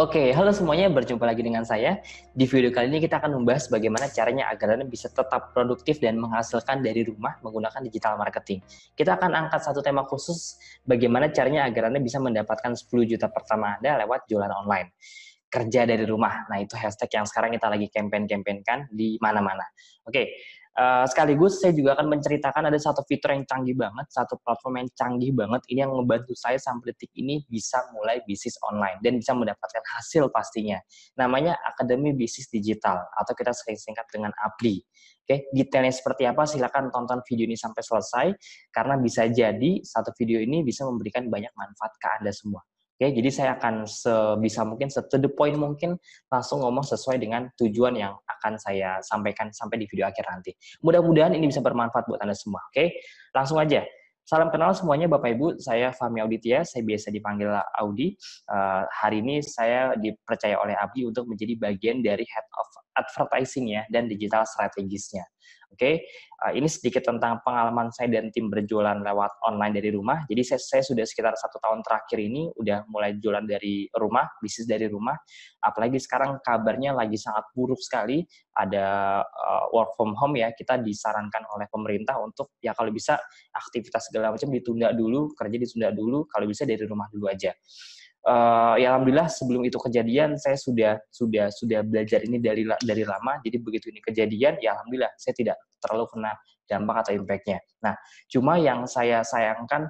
Oke, halo semuanya, berjumpa lagi dengan saya. Di video kali ini kita akan membahas bagaimana caranya agar Anda bisa tetap produktif dan menghasilkan dari rumah menggunakan digital marketing. Kita akan angkat satu tema khusus, bagaimana caranya agar Anda bisa mendapatkan 10 juta pertama Anda lewat jualan online. Kerja dari rumah. Nah, itu hashtag yang sekarang kita lagi campaign-campaignkan di mana-mana. Oke, sekaligus saya juga akan menceritakan ada satu fitur yang canggih banget, satu platform yang canggih banget, ini yang membantu saya sampai detik ini bisa mulai bisnis online dan bisa mendapatkan hasil pastinya. Namanya Akademi Bisnis Digital atau kita sering singkat dengan ABDI. Oke, detailnya seperti apa silakan tonton video ini sampai selesai karena bisa jadi satu video ini bisa memberikan banyak manfaat ke Anda semua. Oke, jadi saya akan sebisa mungkin, to the point mungkin, langsung ngomong sesuai dengan tujuan yang akan saya sampaikan sampai di video akhir nanti. Mudah-mudahan ini bisa bermanfaat buat Anda semua. Oke, langsung aja. Salam kenal semuanya Bapak Ibu, saya Fahmi Auditya, saya biasa dipanggil Audi. Hari ini saya dipercaya oleh Abdi untuk menjadi bagian dari Head of Advertising-nya dan Digital Strategisnya. Oke, ini sedikit tentang pengalaman saya dan tim berjualan lewat online dari rumah. Jadi saya sudah sekitar 1 tahun terakhir ini udah mulai jualan dari rumah, bisnis dari rumah. Apalagi sekarang kabarnya lagi sangat buruk sekali. Ada work from home ya. Kita disarankan oleh pemerintah untuk ya kalau bisa aktivitas segala macam ditunda dulu, kerja ditunda dulu. Kalau bisa dari rumah dulu aja. Ya alhamdulillah sebelum itu kejadian saya sudah belajar ini dari lama. Jadi begitu ini kejadian ya alhamdulillah saya tidak terlalu kena dampak atau impact-nya. Nah, cuma yang saya sayangkan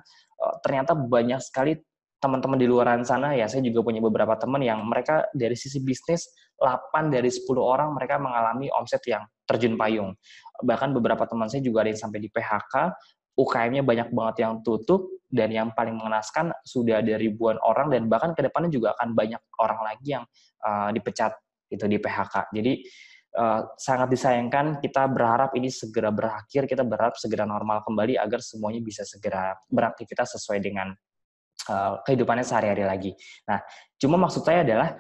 ternyata banyak sekali teman-teman di luaran sana ya, saya juga punya beberapa teman yang mereka dari sisi bisnis 8 dari 10 orang mereka mengalami omset yang terjun payung. Bahkan beberapa teman saya juga ada yang sampai di PHK, UKM-nya banyak banget yang tutup, dan yang paling mengenaskan sudah ada ribuan orang, dan bahkan ke depannya juga akan banyak orang lagi yang dipecat gitu di PHK. Jadi sangat disayangkan, kita berharap ini segera berakhir, kita berharap segera normal kembali agar semuanya bisa segera beraktivitas sesuai dengan kehidupannya sehari-hari lagi. Nah, cuma maksud saya adalah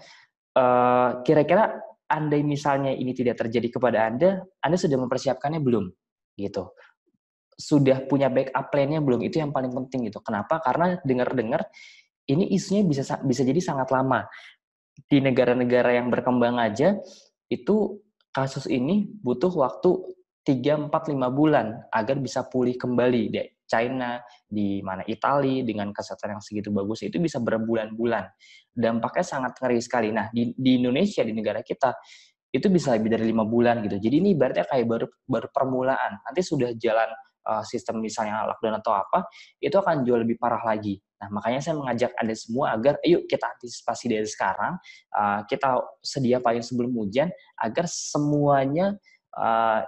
kira-kira andai misalnya ini tidak terjadi kepada Anda sudah mempersiapkannya belum? Gitu. Sudah punya backup plan-nya belum? Itu yang paling penting gitu. Kenapa? Karena dengar-dengar ini isunya bisa jadi sangat lama. Di negara-negara yang berkembang aja itu kasus ini butuh waktu 3, 4, 5 bulan agar bisa pulih kembali. Di China, di mana Italia dengan kesehatan yang segitu bagus itu bisa berbulan-bulan. Dampaknya sangat ngeri sekali. Nah, di Indonesia, di negara kita itu bisa lebih dari 5 bulan gitu. Jadi ini ibaratnya kayak baru permulaan. Nanti sudah jalan sistem misalnya lockdown atau apa, itu akan jauh lebih parah lagi. Nah, makanya saya mengajak Anda semua agar ayo kita antisipasi dari sekarang, kita sedia payung sebelum hujan, agar semuanya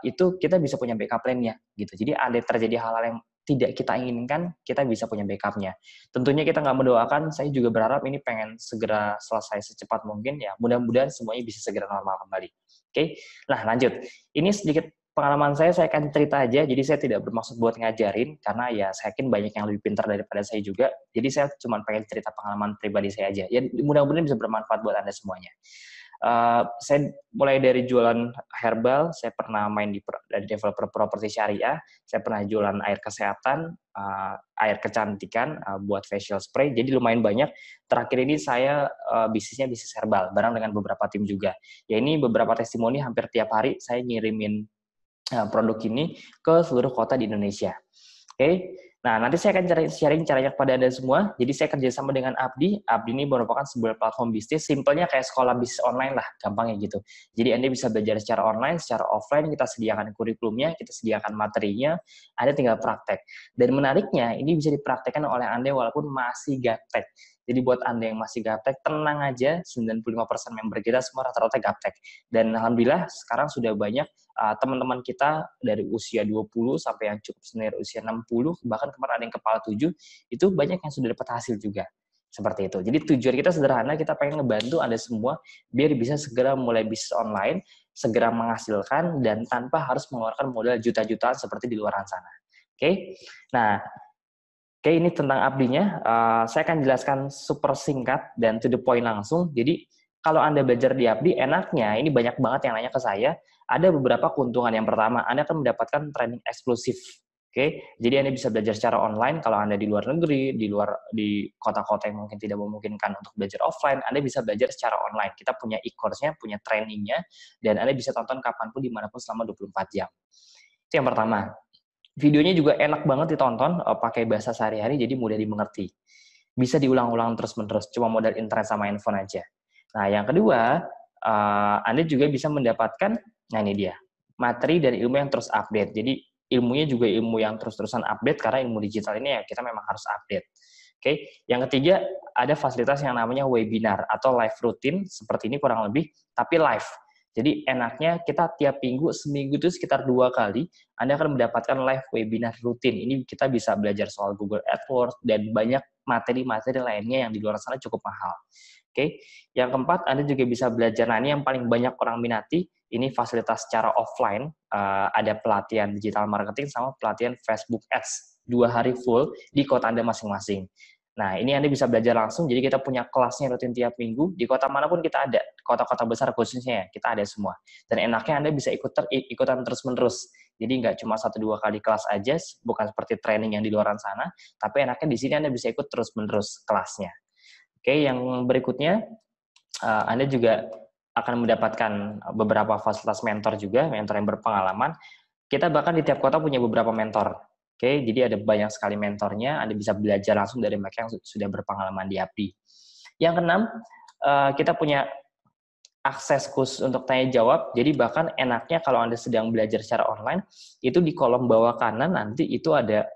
itu kita bisa punya backup plan-nya gitu. Jadi ada terjadi hal-hal yang tidak kita inginkan, kita bisa punya backup-nya. Tentunya kita nggak mendoakan, saya juga berharap ini pengen segera selesai secepat mungkin ya. Mudah-mudahan semuanya bisa segera normal kembali. Oke, nah lanjut. Ini sedikit pengalaman saya akan cerita aja, jadi saya tidak bermaksud buat ngajarin, karena ya saya yakin banyak yang lebih pintar daripada saya juga, jadi saya cuma pengen cerita pengalaman pribadi saya aja, ya mudah-mudahan bisa bermanfaat buat Anda semuanya. Saya mulai dari jualan herbal, saya pernah main dari developer properti syariah, saya pernah jualan air kesehatan, air kecantikan, buat facial spray, jadi lumayan banyak. Terakhir ini saya bisnisnya bisnis herbal, bareng dengan beberapa tim juga. Ya ini beberapa testimoni hampir tiap hari saya ngirimin produk ini ke seluruh kota di Indonesia. Oke, nah nanti saya akan sharing caranya kepada Anda semua. Jadi saya kerjasama dengan Abdi. Abdi ini merupakan sebuah platform bisnis, simpelnya kayak sekolah bisnis online lah, gampangnya gitu. Jadi Anda bisa belajar secara online, secara offline, kita sediakan kurikulumnya, kita sediakan materinya, Anda tinggal praktek. Dan menariknya, ini bisa dipraktekkan oleh Anda walaupun masih gaptek. Jadi buat Anda yang masih gaptek, tenang aja, 95% member kita semua rata-rata gaptek. Dan alhamdulillah sekarang sudah banyak teman-teman kita dari usia 20 sampai yang cukup senior usia 60, bahkan kemarin ada yang kepala 7, itu banyak yang sudah dapat hasil juga. Seperti itu. Jadi tujuan kita sederhana, kita pengen ngebantu Anda semua biar bisa segera mulai bisnis online, segera menghasilkan, dan tanpa harus mengeluarkan modal juta-jutaan seperti di luar sana. Oke? Nah, ini tentang Abdinya. Saya akan jelaskan super singkat dan to the point langsung. Jadi, kalau Anda belajar di Abdi, enaknya, ini banyak banget yang nanya ke saya, ada beberapa keuntungan. Yang pertama, Anda akan mendapatkan training eksklusif Oke, jadi Anda bisa belajar secara online kalau Anda di luar negeri, di kota-kota yang mungkin tidak memungkinkan untuk belajar offline, Anda bisa belajar secara online. Kita punya e-course-nya, punya trainingnya, dan Anda bisa tonton kapanpun, dimanapun selama 24 jam. Itu yang pertama. Videonya juga enak banget ditonton, pakai bahasa sehari-hari, jadi mudah dimengerti. Bisa diulang-ulang terus-menerus, cuma modal internet sama handphone aja. Nah, yang kedua, Anda juga bisa mendapatkan, nah ini dia, materi dan ilmu yang terus update. Jadi, ilmunya juga ilmu yang terus-terusan update, karena ilmu digital ini ya kita memang harus update. Oke, yang ketiga, ada fasilitas yang namanya webinar atau live rutin, seperti ini kurang lebih, tapi live. Jadi enaknya kita tiap minggu, seminggu itu sekitar 2 kali, Anda akan mendapatkan live webinar rutin. Ini kita bisa belajar soal Google AdWords dan banyak materi-materi lainnya yang di luar sana cukup mahal. Oke, yang keempat, Anda juga bisa belajar, nah ini yang paling banyak orang minati, ini fasilitas secara offline, ada pelatihan digital marketing sama pelatihan Facebook Ads, 2 hari full di kota Anda masing-masing. Nah, ini Anda bisa belajar langsung, jadi kita punya kelasnya rutin tiap minggu, di kota manapun kita ada, kota-kota besar khususnya ya, kita ada semua. Dan enaknya Anda bisa ikutan terus-menerus, jadi nggak cuma 1-2 kali kelas aja, bukan seperti training yang di luar sana, tapi enaknya di sini Anda bisa ikut terus-menerus kelasnya. Oke, yang berikutnya, Anda juga akan mendapatkan beberapa fasilitas mentor juga, mentor yang berpengalaman. Kita bahkan di tiap kota punya beberapa mentor. Oke, jadi ada banyak sekali mentornya, Anda bisa belajar langsung dari mereka yang sudah berpengalaman di APDI. Yang keenam, kita punya akses khusus untuk tanya jawab. Jadi bahkan enaknya kalau Anda sedang belajar secara online, itu di kolom bawah kanan nanti itu ada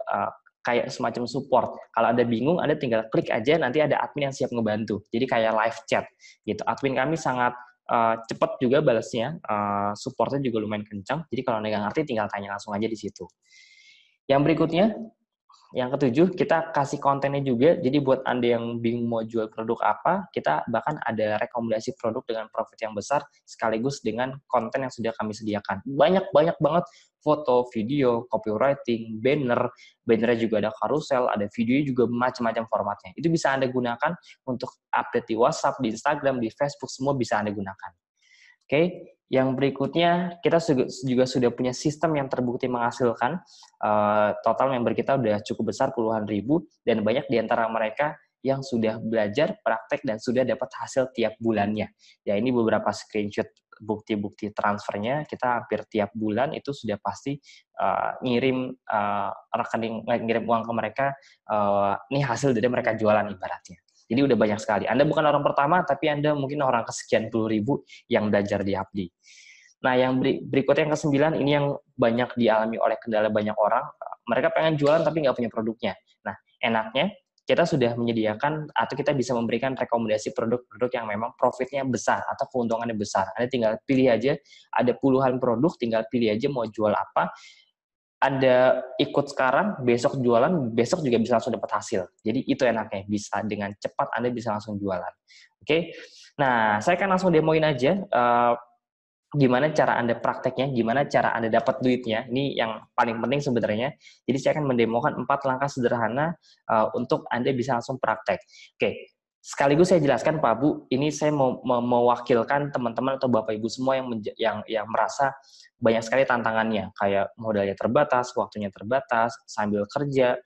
kayak semacam support. Kalau Anda bingung, Anda tinggal klik aja, nanti ada admin yang siap ngebantu. Jadi kayak live chat gitu. Admin kami sangat cepat juga balasnya, supportnya juga lumayan kencang. Jadi kalau Anda nggak ngerti, tinggal tanya langsung aja di situ. Yang berikutnya, yang ketujuh, kita kasih kontennya juga. Jadi buat Anda yang bingung mau jual produk apa, kita bahkan ada rekomendasi produk dengan profit yang besar, sekaligus dengan konten yang sudah kami sediakan. Banyak banget foto, video, copywriting, bannernya juga ada carousel, ada videonya juga macam-macam formatnya. Itu bisa Anda gunakan untuk update di WhatsApp, di Instagram, di Facebook, semua bisa Anda gunakan. Oke, yang berikutnya kita juga sudah punya sistem yang terbukti menghasilkan. Total member kita udah cukup besar, puluhan ribu, dan banyak di antara mereka yang sudah belajar, praktek, dan sudah dapat hasil tiap bulannya. Ya, ini beberapa screenshot bukti-bukti transfernya, kita hampir tiap bulan itu sudah pasti ngirim ngirim uang ke mereka, ini hasil dari mereka jualan ibaratnya. Jadi udah banyak sekali. Anda bukan orang pertama, tapi Anda mungkin orang kesekian puluh ribu yang belajar di APDI. Nah, yang berikutnya yang ke-9, ini yang banyak dialami oleh kendala banyak orang. Mereka pengen jualan tapi nggak punya produknya. Nah, enaknya kita sudah menyediakan atau kita bisa memberikan rekomendasi produk-produk yang memang profitnya besar atau keuntungannya besar. Anda tinggal pilih aja, ada puluhan produk, tinggal pilih aja mau jual apa. Anda ikut sekarang, besok jualan, besok juga bisa langsung dapat hasil. Jadi itu enaknya, bisa dengan cepat Anda bisa langsung jualan. Oke, nah saya akan langsung demoin aja gimana cara Anda prakteknya, gimana cara Anda dapat duitnya. Ini yang paling penting sebenarnya. Jadi saya akan mendemokan 4 langkah sederhana untuk Anda bisa langsung praktek. Oke, sekaligus saya jelaskan Pak Bu, ini saya mau mewakilkan teman-teman atau Bapak Ibu semua yang merasa banyak sekali tantangannya, kayak modalnya terbatas, waktunya terbatas, sambil kerja,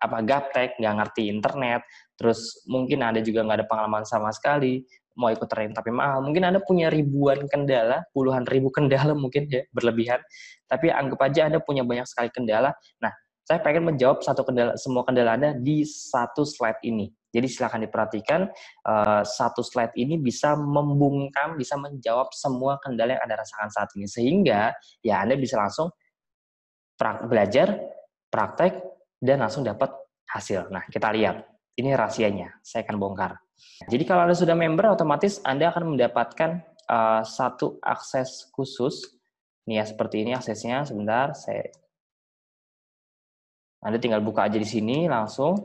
gaptek, nggak ngerti internet, terus mungkin Anda juga nggak ada pengalaman sama sekali, mau ikut training tapi mahal. Mungkin Anda punya ribuan kendala, puluhan ribu kendala mungkin ya, berlebihan. Tapi anggap aja Anda punya banyak sekali kendala. Nah, saya pengen menjawab semua kendala Anda di satu slide ini. Jadi silakan diperhatikan, satu slide ini bisa membungkam, bisa menjawab semua kendala yang Anda rasakan saat ini. Sehingga ya Anda bisa langsung belajar, praktek, dan langsung dapat hasil. Nah, kita lihat. Ini rahasianya. Saya akan bongkar. Jadi kalau Anda sudah member, otomatis Anda akan mendapatkan satu akses khusus. Nih ya, seperti ini aksesnya. Sebentar, Anda tinggal buka aja di sini langsung.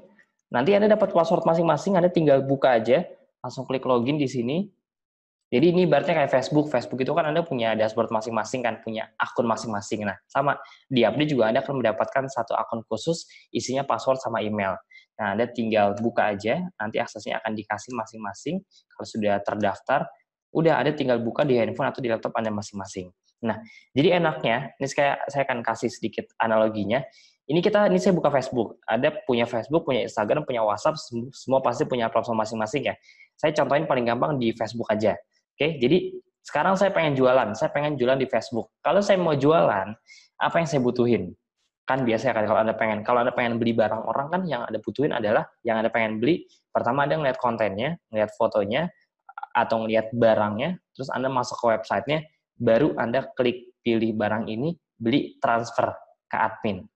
Nanti Anda dapat password masing-masing, Anda tinggal buka aja, langsung klik login di sini. Jadi ini ibaratnya kayak Facebook. Facebook itu kan Anda punya dashboard masing-masing kan, punya akun masing-masing. Nah, sama di APDI juga Anda akan mendapatkan satu akun khusus, isinya password sama email. Nah, Anda tinggal buka aja, nanti aksesnya akan dikasih masing-masing. Kalau sudah terdaftar, udah Anda tinggal buka di handphone atau di laptop Anda masing-masing. Nah, jadi enaknya, ini saya akan kasih sedikit analoginya. Ini saya buka Facebook, ada punya Facebook, punya Instagram, punya WhatsApp, semua pasti punya platform masing-masing ya. Saya contohin paling gampang di Facebook aja. Oke, jadi sekarang saya pengen jualan di Facebook. Kalau saya mau jualan, apa yang saya butuhin? Kan biasanya kan kalau Anda pengen beli barang orang kan yang Anda butuhin adalah yang Anda pengen beli, pertama Anda ngeliat kontennya, ngeliat fotonya, atau ngeliat barangnya, terus Anda masuk ke websitenya, baru Anda klik pilih barang ini, beli, transfer ke admin.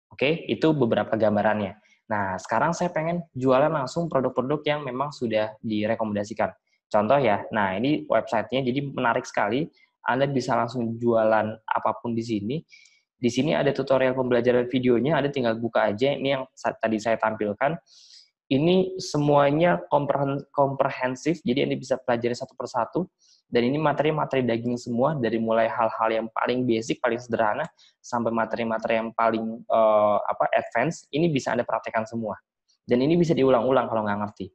Oke, itu beberapa gambarannya. Nah, sekarang saya pengen jualan langsung produk-produk yang memang sudah direkomendasikan. Contoh ya, nah ini websitenya jadi menarik sekali. Anda bisa langsung jualan apapun di sini. Di sini ada tutorial pembelajaran videonya, Anda tinggal buka aja. Ini yang tadi saya tampilkan. Ini semuanya komprehensif, jadi Anda bisa pelajari satu persatu. Dan ini materi-materi daging semua, dari mulai hal-hal yang paling basic, paling sederhana, sampai materi-materi yang paling advance, ini bisa Anda praktekkan semua. Dan ini bisa diulang-ulang kalau nggak ngerti.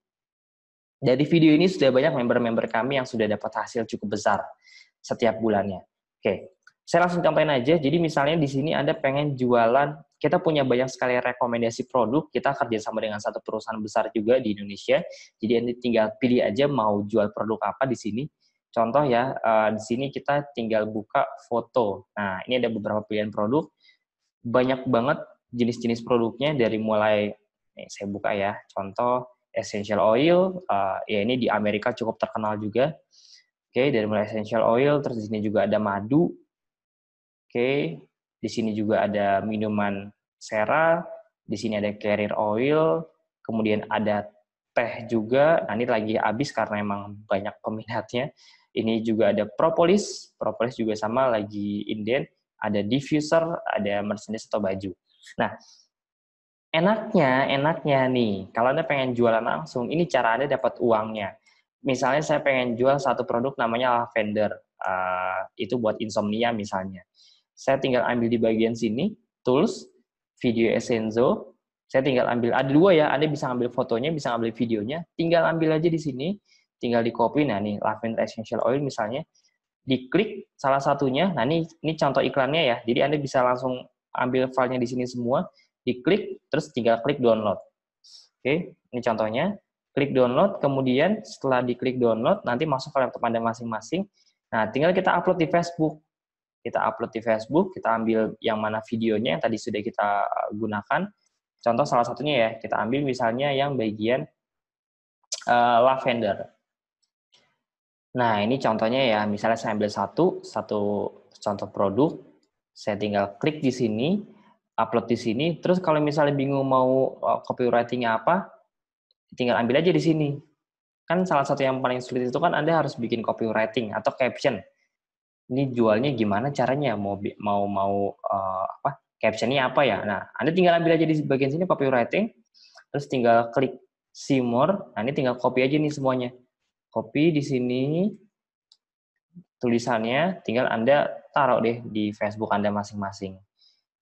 Dari video ini sudah banyak member-member kami yang sudah dapat hasil cukup besar setiap bulannya. Oke, saya langsung contohin aja. Jadi misalnya di sini Anda pengen jualan, kita punya banyak sekali rekomendasi produk, kita kerjasama dengan satu perusahaan besar juga di Indonesia. Jadi Anda tinggal pilih aja mau jual produk apa di sini. Contoh ya, di sini kita tinggal buka foto. Nah, ini ada beberapa pilihan produk. Banyak banget jenis-jenis produknya dari mulai, saya buka ya, contoh essential oil, ya ini di Amerika cukup terkenal juga. Oke, dari mulai essential oil, terus di sini juga ada madu. Oke, di sini juga ada minuman sera, di sini ada carrier oil, kemudian ada teh juga. Nah, ini lagi habis karena emang banyak peminatnya. Ini juga ada propolis juga sama lagi inden, ada diffuser, ada merchandise atau baju. Nah, enaknya nih, kalau Anda pengen jualan langsung, ini cara Anda dapat uangnya. Misalnya saya pengen jual satu produk namanya lavender, itu buat insomnia misalnya. Saya tinggal ambil di bagian sini, tools, video Essenzo, saya tinggal ambil, ada dua ya, Anda bisa ambil fotonya, bisa ambil videonya, tinggal ambil aja di sini, tinggal di copy, nah nih, lavender essential oil misalnya, diklik salah satunya, nah ini contoh iklannya ya, jadi Anda bisa langsung ambil filenya di sini semua, diklik, terus tinggal klik download. Oke, ini contohnya. Klik download, kemudian setelah diklik download, nanti masuk ke laptop Anda masing-masing. Nah, tinggal kita upload di Facebook. Kita upload di Facebook, kita ambil yang mana videonya yang tadi sudah kita gunakan. Contoh salah satunya ya, kita ambil misalnya yang bagian lavender. Nah, ini contohnya ya, misalnya saya ambil satu contoh produk, saya tinggal klik di sini, upload di sini, terus kalau misalnya bingung mau copywriting-nya apa, tinggal ambil aja di sini. Kan salah satu yang paling sulit itu kan Anda harus bikin copywriting atau caption. Ini jualnya gimana caranya? Captionnya apa ya? Nah, Anda tinggal ambil aja di bagian sini copywriting, terus tinggal klik see more. Nah, ini tinggal copy aja nih semuanya. Copy di sini tulisannya, tinggal Anda taruh deh di Facebook Anda masing-masing.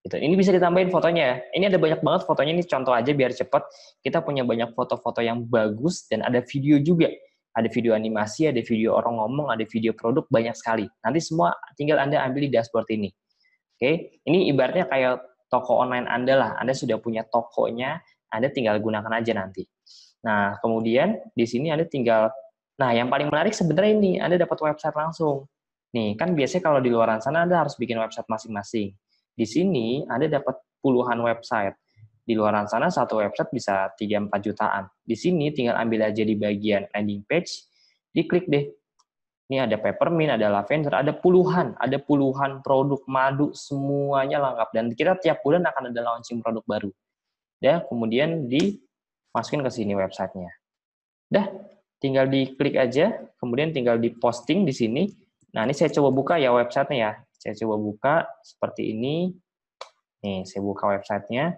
Gitu. Ini bisa ditambahin fotonya ya. Ini ada banyak banget fotonya, ini contoh aja biar cepat. Kita punya banyak foto-foto yang bagus dan ada video juga. Ada video animasi, ada video orang ngomong, ada video produk, banyak sekali. Nanti semua tinggal Anda ambil di dashboard ini. Oke, ini ibaratnya kayak toko online Anda lah. Anda sudah punya tokonya, Anda tinggal gunakan aja nanti. Nah, kemudian di sini Anda tinggal, nah yang paling menarik sebenarnya ini, Anda dapat website langsung. Nih, kan biasanya kalau di luar sana Anda harus bikin website masing-masing. Di sini Anda dapat puluhan website. Di luar sana satu website bisa 3-4 jutaan. Di sini tinggal ambil aja di bagian landing page, diklik deh. Ini ada peppermint, ada lavender, ada puluhan produk madu, semuanya lengkap. Dan kita tiap bulan akan ada launching produk baru. Ya, kemudian dimasukin ke sini websitenya. Dah, tinggal diklik aja, kemudian tinggal diposting di sini. Nah, ini saya coba buka ya websitenya ya. Saya coba buka seperti ini. Nih, saya buka websitenya.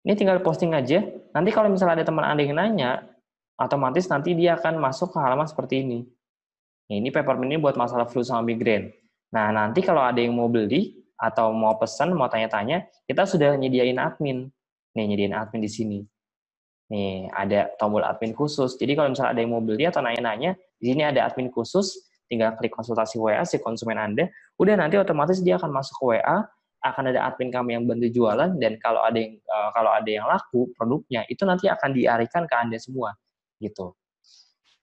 Ini tinggal posting aja. Nanti kalau misalnya ada teman Anda yang nanya, otomatis nanti dia akan masuk ke halaman seperti ini. Ini peppermint ini buat masalah flu sama migrain. Nah, nanti kalau ada yang mau beli atau mau pesan, mau tanya-tanya, kita sudah nyediain admin. Nih, nyediain admin di sini. Nih, ada tombol admin khusus. Jadi kalau misalnya ada yang mau beli atau nanya-nanya, di sini ada admin khusus, tinggal klik konsultasi WA si konsumen Anda, udah nanti otomatis dia akan masuk ke WA, akan ada admin kami yang bantu jualan, dan kalau ada yang laku produknya, itu nanti akan diarahkan ke Anda semua, gitu.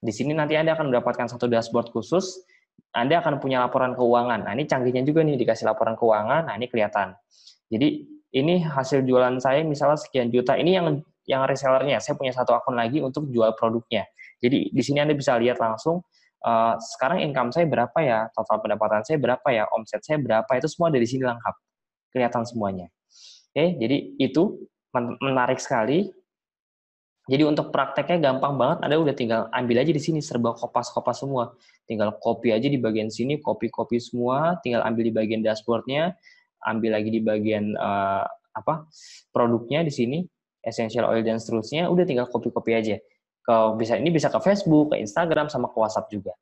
Di sini nanti Anda akan mendapatkan satu dashboard khusus, Anda akan punya laporan keuangan. Nah, ini canggihnya juga nih, dikasih laporan keuangan, nah ini kelihatan. Jadi, ini hasil jualan saya misalnya sekian juta, ini yang resellernya, saya punya satu akun lagi untuk jual produknya. Jadi, di sini Anda bisa lihat langsung, sekarang income saya berapa ya, total pendapatan saya berapa ya, omset saya berapa, itu semua dari sini lengkap. Kelihatan semuanya. Oke, jadi itu menarik sekali. Jadi untuk prakteknya gampang banget, Anda udah tinggal ambil aja di sini, serba kopas-kopas semua. Tinggal copy aja di bagian sini, copy-copy semua, tinggal ambil di bagian dashboard-nya, ambil lagi di bagian produknya di sini, essential oil dan seterusnya, udah tinggal copy-copy aja. Ini bisa ke Facebook, ke Instagram, sama ke WhatsApp juga.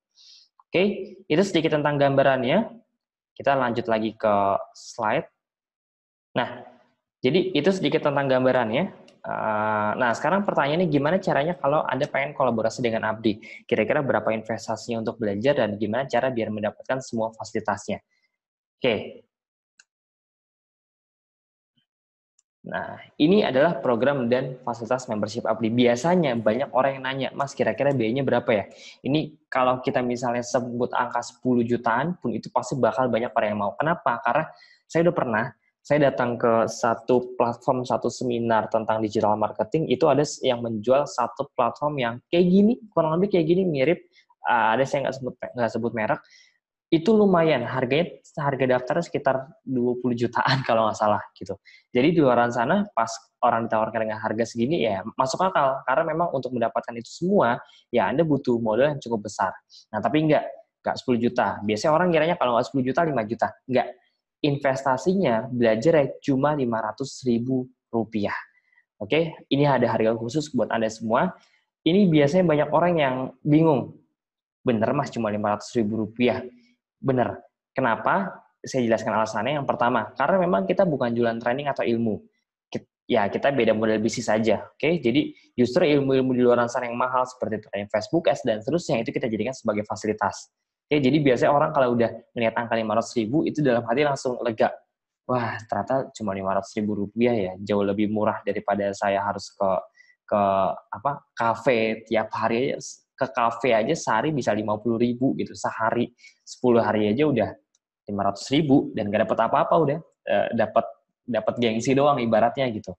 Oke, itu sedikit tentang gambarannya. Kita lanjut lagi ke slide. Nah, jadi itu sedikit tentang gambarannya. Nah, sekarang pertanyaannya gimana caranya kalau Anda pengen kolaborasi dengan Abdi? Kira-kira berapa investasinya untuk belajar dan gimana cara biar mendapatkan semua fasilitasnya? Oke. Nah, ini adalah program dan fasilitas membership Abdi. Biasanya banyak orang yang nanya, Mas, kira-kira biayanya berapa ya? Ini kalau kita misalnya sebut angka 10 jutaan pun itu pasti bakal banyak orang yang mau. Kenapa? Karena saya udah pernah saya datang ke satu platform, satu seminar tentang digital marketing, itu ada yang menjual satu platform yang kayak gini, kurang lebih kayak gini, mirip, ada saya nggak sebut merek, itu lumayan, harga daftarnya sekitar 20 jutaan kalau nggak salah, gitu. Jadi di luar sana, pas orang ditawarkan dengan harga segini, ya masuk akal, karena memang untuk mendapatkan itu semua, ya Anda butuh modal yang cukup besar. Nah, tapi nggak 10 juta. Biasanya orang kiranya kalau nggak 10 juta, 5 juta. Nggak. Investasinya belajar cuma Rp500.000. Oke, ini ada harga khusus buat Anda semua. Ini biasanya banyak orang yang bingung. Bener Mas, cuma Rp500.000? Bener. Kenapa? Saya jelaskan alasannya. Yang pertama, karena memang kita bukan jualan training atau ilmu. Ya, kita beda model bisnis saja. Oke, jadi justru ilmu-ilmu di luar sana yang mahal seperti training Facebook Ads dan seterusnya itu kita jadikan sebagai fasilitas. Oke, jadi biasanya orang kalau udah melihat angka 500.000 itu dalam hati langsung lega. Wah, ternyata cuma Rp500.000 ya, jauh lebih murah daripada saya harus ke kafe tiap hari. Ke kafe aja sehari bisa 50.000 gitu, sehari 10 hari aja udah 500.000 dan gak dapat apa-apa, udah dapat gengsi doang ibaratnya gitu.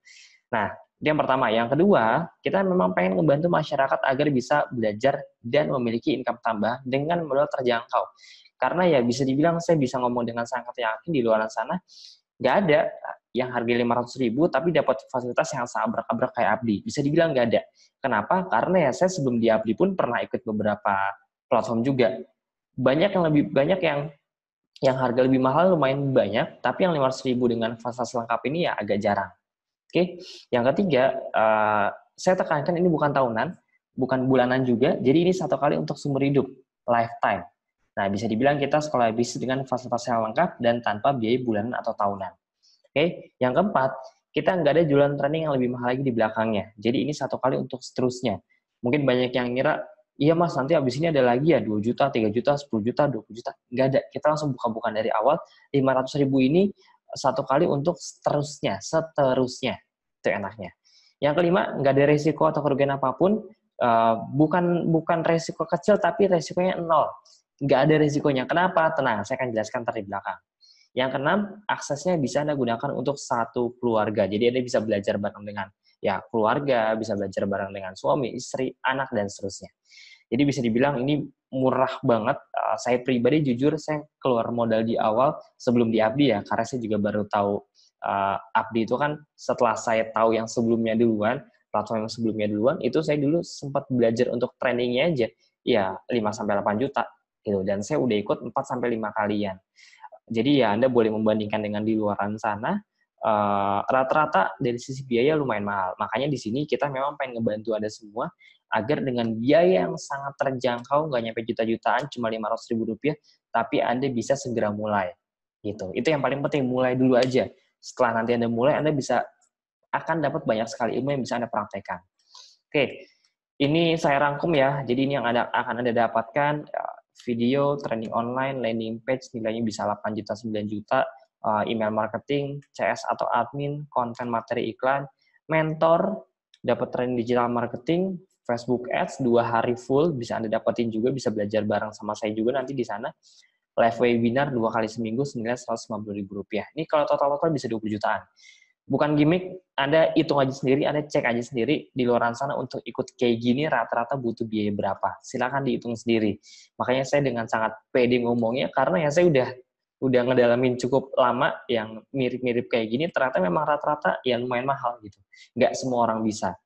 Nah, itu yang pertama. Yang kedua, kita memang pengen membantu masyarakat agar bisa belajar dan memiliki income tambah dengan modal terjangkau. Karena ya bisa dibilang saya bisa ngomong dengan sangat yakin di luar sana, nggak ada yang harga 500.000 tapi dapat fasilitas yang seabrak-abrak kayak Abdi. Bisa dibilang nggak ada. Kenapa? Karena ya saya sebelum di Abdi pun pernah ikut beberapa platform juga. Banyak yang harga lebih mahal lumayan banyak, tapi yang 500.000 dengan fasilitas lengkap ini ya agak jarang. Oke, yang ketiga, saya tekankan ini bukan tahunan, bukan bulanan juga, jadi ini satu kali untuk seumur hidup, lifetime. Nah, bisa dibilang kita sekolah bisnis dengan fasilitas yang lengkap dan tanpa biaya bulanan atau tahunan. Oke, yang keempat, kita nggak ada jualan training yang lebih mahal lagi di belakangnya. Jadi ini satu kali untuk seterusnya. Mungkin banyak yang ngira, iya Mas, nanti abis ini ada lagi ya 2 juta, 3 juta, 10 juta, 20 juta. Nggak ada, kita langsung buka-bukaan dari awal, 500.000 ini satu kali untuk seterusnya. Itu enaknya. Yang kelima, nggak ada resiko atau kerugian apapun, bukan resiko kecil, tapi resikonya 0. Nggak ada resikonya. Kenapa? Tenang, saya akan jelaskan ntar di belakang. Yang keenam, aksesnya bisa Anda gunakan untuk satu keluarga. Jadi Anda bisa belajar bareng dengan keluarga, bisa belajar bareng dengan suami, istri, anak, dan seterusnya. Jadi bisa dibilang ini murah banget. Saya pribadi jujur, saya keluar modal di awal sebelum di Abdi ya, karena saya juga baru tahu Abdi itu kan setelah saya tahu yang sebelumnya duluan, platform yang sebelumnya duluan, itu saya dulu sempat belajar untuk trainingnya aja, ya 5-8 juta. Gitu. Dan saya udah ikut 4-5 kalian. Jadi ya Anda boleh membandingkan dengan di luaran sana, rata-rata dari sisi biaya lumayan mahal. Makanya di sini kita memang pengen ngebantu Anda semua agar dengan biaya yang sangat terjangkau, nggak nyampe juta-jutaan, cuma Rp500.000, tapi Anda bisa segera mulai. Gitu. Itu yang paling penting, mulai dulu aja. Setelah nanti Anda mulai, Anda akan dapat banyak sekali ilmu yang bisa Anda praktekkan. Oke, ini saya rangkum ya. Jadi ini yang akan Anda dapatkan, video, training online, landing page, nilainya bisa 8 juta, 9 juta, email marketing, CS atau admin, konten materi iklan, mentor, dapat training digital marketing, Facebook Ads 2 hari full, bisa Anda dapetin juga, bisa belajar bareng sama saya juga nanti di sana. Live webinar 2 kali seminggu senilai Rp150.000. Ini kalau total bisa 20 jutaan. Bukan gimmick, Anda hitung aja sendiri, Anda cek aja sendiri di luar sana untuk ikut kayak gini rata-rata butuh biaya berapa. Silakan dihitung sendiri. Makanya saya dengan sangat pede ngomongnya karena ya saya udah ngedalamin cukup lama yang mirip-mirip kayak gini, ternyata memang rata-rata ya lumayan mahal gitu. Nggak semua orang bisa.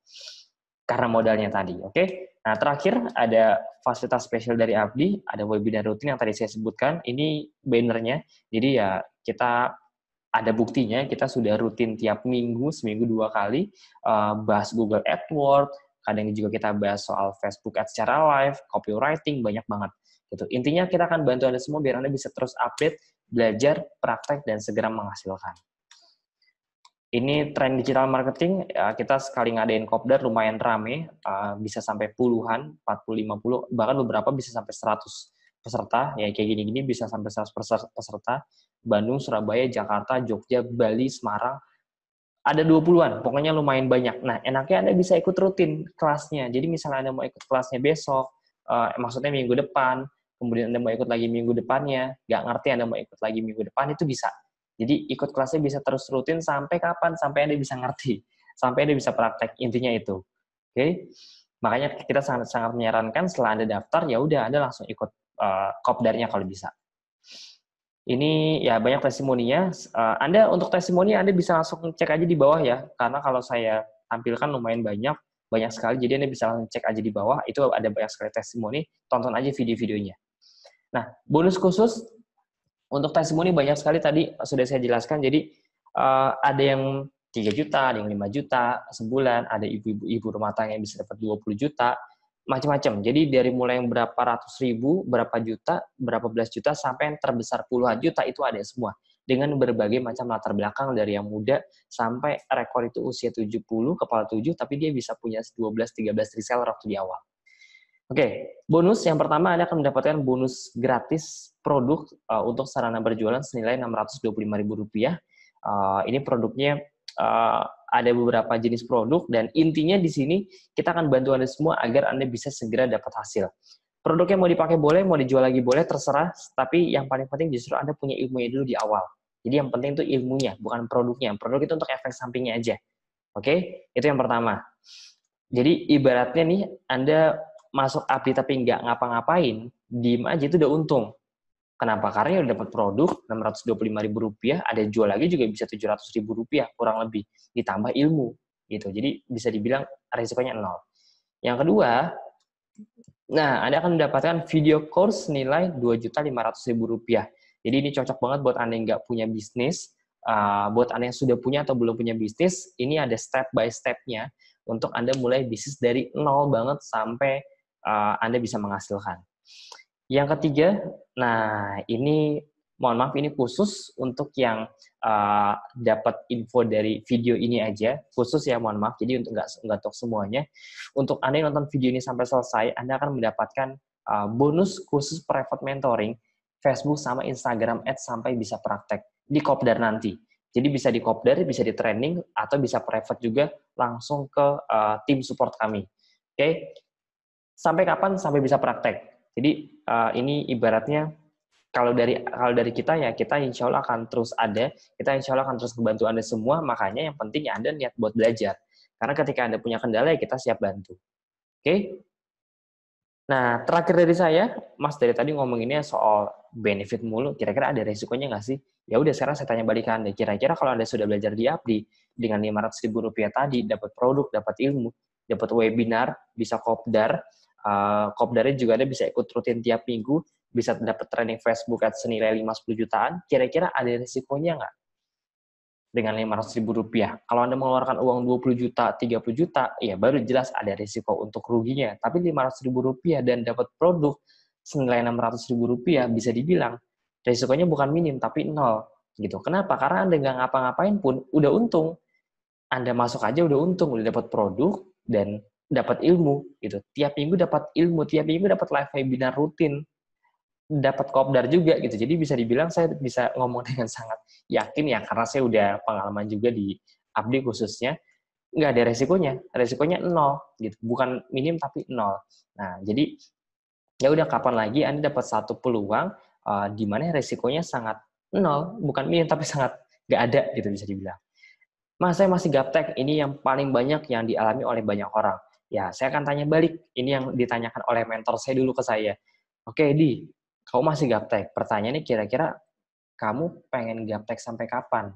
Karena modalnya tadi, oke? Nah, terakhir ada fasilitas spesial dari Abdi, ada webinar rutin yang tadi saya sebutkan. Ini bannernya, jadi ya kita ada buktinya, kita sudah rutin tiap minggu, seminggu 2 kali, bahas Google AdWords, kadang juga kita bahas soal Facebook Ads secara live, copywriting, banyak banget. Gitu. Intinya kita akan bantu Anda semua biar Anda bisa terus update, belajar, praktek, dan segera menghasilkan. Ini tren digital marketing, kita sekali ngadain kopdar lumayan rame, bisa sampai puluhan, 40, 50, bahkan beberapa bisa sampai 100 peserta, ya kayak gini-gini bisa sampai 100 peserta, Bandung, Surabaya, Jakarta, Jogja, Bali, Semarang, ada 20-an, pokoknya lumayan banyak. Nah, enaknya Anda bisa ikut rutin kelasnya, jadi misalnya Anda mau ikut kelasnya besok, maksudnya minggu depan, kemudian Anda mau ikut lagi minggu depannya, nggak ngerti Anda mau ikut lagi minggu depan, itu bisa. Jadi ikut kelasnya bisa terus rutin sampai kapan? Sampai Anda bisa ngerti. Sampai Anda bisa praktek. Intinya itu. Oke? Makanya kita sangat menyarankan setelah Anda daftar, ya udah Anda langsung ikut kopdarnya kalau bisa. Ini ya banyak testimoninya. Anda untuk testimoni Anda bisa langsung cek aja di bawah ya. Karena kalau saya tampilkan lumayan banyak sekali. Jadi Anda bisa langsung cek aja di bawah. Itu ada banyak sekali testimoni. Tonton aja video-videonya. Nah, bonus khusus untuk testimoni banyak sekali tadi sudah saya jelaskan, jadi ada yang 3 juta, ada yang 5 juta sebulan, ada ibu rumah tangga yang bisa dapat 20 juta, macam-macam. Jadi dari mulai yang berapa ratus ribu, berapa juta, berapa belas juta, sampai yang terbesar puluhan juta itu ada semua. Dengan berbagai macam latar belakang dari yang muda sampai rekor itu usia 70, kepala 7, tapi dia bisa punya 12-13 reseller waktu di awal. Oke, bonus yang pertama Anda akan mendapatkan bonus gratis produk untuk sarana berjualan senilai Rp625.000. Ini produknya ada beberapa jenis produk dan intinya di sini kita akan bantu Anda semua agar Anda bisa segera dapat hasil. Produknya mau dipakai boleh, mau dijual lagi boleh, terserah. Tapi yang paling penting justru Anda punya ilmunya dulu di awal. Jadi yang penting itu ilmunya, bukan produknya. Produk itu untuk efek sampingnya aja. Oke, itu yang pertama. Jadi ibaratnya nih Anda masuk API tapi nggak ngapa-ngapain, diem aja itu udah untung. Kenapa? Karena udah dapat produk Rp625.000, ada jual lagi juga bisa Rp700.000 kurang lebih, ditambah ilmu gitu. Jadi bisa dibilang risikonya 0. Yang kedua, nah Anda akan mendapatkan video course nilai Rp2.500.000. Jadi ini cocok banget buat Anda yang nggak punya bisnis, buat Anda yang sudah punya atau belum punya bisnis, ini ada step by step-nya untuk Anda mulai bisnis dari 0 banget sampai Anda bisa menghasilkan. Yang ketiga, nah ini mohon maaf ini khusus untuk yang dapat info dari video ini aja, khusus ya mohon maaf, jadi untuk nggak untuk semuanya. Untuk Anda yang nonton video ini sampai selesai, Anda akan mendapatkan bonus khusus private mentoring, Facebook sama Instagram Ads sampai bisa praktek di Kopdar nanti. Jadi bisa di Kopdar, bisa di training, atau bisa private juga langsung ke tim support kami. Oke? Sampai kapan? Sampai bisa praktek. Jadi ini ibaratnya kalau dari kita ya kita insya Allah akan terus ada, kita insya Allah akan terus membantu Anda semua. Makanya yang penting ya Anda niat buat belajar. Karena ketika Anda punya kendala ya kita siap bantu. Oke? Nah terakhir dari saya, Mas dari tadi ngomonginnya soal benefit mulu. Kira-kira ada resikonya nggak sih? Ya udah sekarang saya tanya balik ke Anda. Kira-kira kalau Anda sudah belajar di Abdi dengan Rp500.000 tadi, dapat produk, dapat ilmu, dapat webinar, bisa kopdar. Kopdarnya juga Anda bisa ikut rutin tiap minggu, bisa dapat training Facebook Ads senilai 5-10 jutaan, kira-kira ada risikonya nggak dengan Rp500.000? Kalau Anda mengeluarkan uang 20 juta, 30 juta, ya baru jelas ada risiko untuk ruginya. Tapi Rp500.000 dan dapat produk senilai Rp600.000 bisa dibilang risikonya bukan minim, tapi 0. Gitu. Kenapa? Karena Anda nggak ngapa-ngapain pun, udah untung. Anda masuk aja udah untung, udah dapat produk, dan dapat ilmu gitu. Tiap minggu dapat ilmu, tiap minggu dapat live webinar rutin. dapat kopdar juga gitu. Jadi bisa dibilang saya bisa ngomong dengan sangat yakin ya, karena saya udah pengalaman juga di abdi khususnya, nggak ada resikonya nol gitu, bukan minim tapi nol. Nah, jadi ya udah, kapan lagi Anda dapat satu peluang di mana resikonya sangat nol, bukan minim tapi sangat nggak ada gitu bisa dibilang. Mas, saya masih gaptek, ini yang paling banyak yang dialami oleh banyak orang. Ya, saya akan tanya balik, ini yang ditanyakan oleh mentor saya dulu ke saya. Oke, Di, kamu masih gaptek. Pertanyaannya kira-kira kamu pengen gaptek sampai kapan?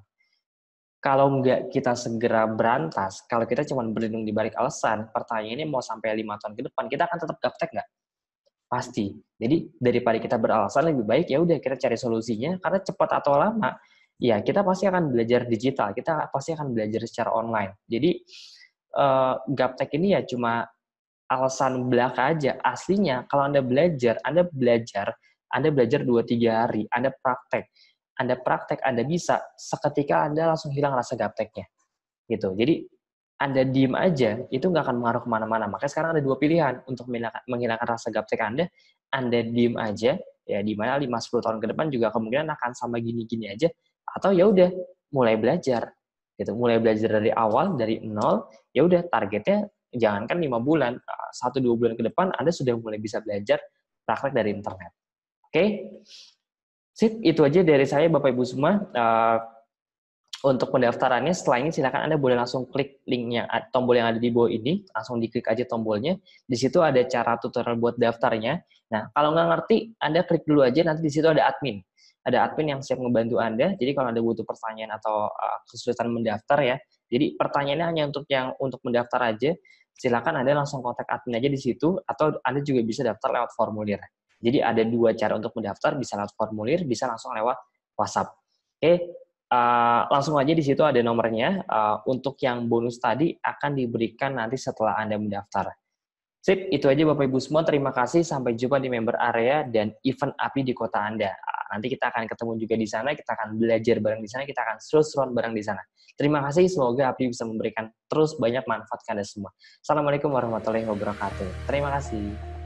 Kalau nggak kita segera berantas, kalau kita cuma berlindung di balik alasan, pertanyaannya mau sampai 5 tahun ke depan, kita akan tetap gaptek nggak? Pasti. Jadi daripada kita beralasan, lebih baik ya udah kita cari solusinya, karena cepat atau lama ya kita pasti akan belajar digital, kita pasti akan belajar secara online. Jadi gaptek ini ya cuma alasan belaka aja. Aslinya kalau Anda belajar 2-3 hari, Anda praktek, Anda bisa, seketika Anda langsung hilang rasa gapteknya gitu. Jadi Anda diem aja, itu nggak akan mengaruh kemana-mana. Makanya sekarang ada 2 pilihan untuk menghilangkan rasa gaptek Anda diem aja, ya di mana 5-10 tahun ke depan juga kemungkinan akan sama gini-gini aja, atau ya udah mulai belajar, gitu. Mulai belajar dari awal, dari nol, ya udah targetnya jangankan 5 bulan, 1-2 bulan ke depan Anda sudah mulai bisa belajar praktek dari internet. Oke? Sip, itu aja dari saya Bapak Ibu semua. Untuk pendaftarannya, setelah ini silakan Anda boleh langsung klik linknya, tombol yang ada di bawah ini, langsung diklik aja tombolnya. Di situ ada cara tutorial buat daftarnya. Nah, kalau nggak ngerti, Anda klik dulu aja, nanti di situ ada admin. Ada admin yang siap membantu Anda, jadi kalau Anda butuh pertanyaan atau kesulitan mendaftar ya, jadi pertanyaannya hanya untuk mendaftar aja, silakan Anda langsung kontak admin aja di situ, atau Anda juga bisa daftar lewat formulir. Jadi ada 2 cara untuk mendaftar, bisa lewat formulir, bisa langsung lewat WhatsApp. Oke, langsung aja di situ ada nomornya. Untuk yang bonus tadi akan diberikan nanti setelah Anda mendaftar. Sip, itu aja Bapak Ibu semua. Terima kasih. Sampai jumpa di member area dan event API di kota Anda. Nanti kita akan ketemu juga di sana. Kita akan belajar bareng di sana. Kita akan seru-seruan bareng di sana. Terima kasih. Semoga API bisa memberikan terus banyak manfaat ke Anda semua. Assalamualaikum warahmatullahi wabarakatuh. Terima kasih.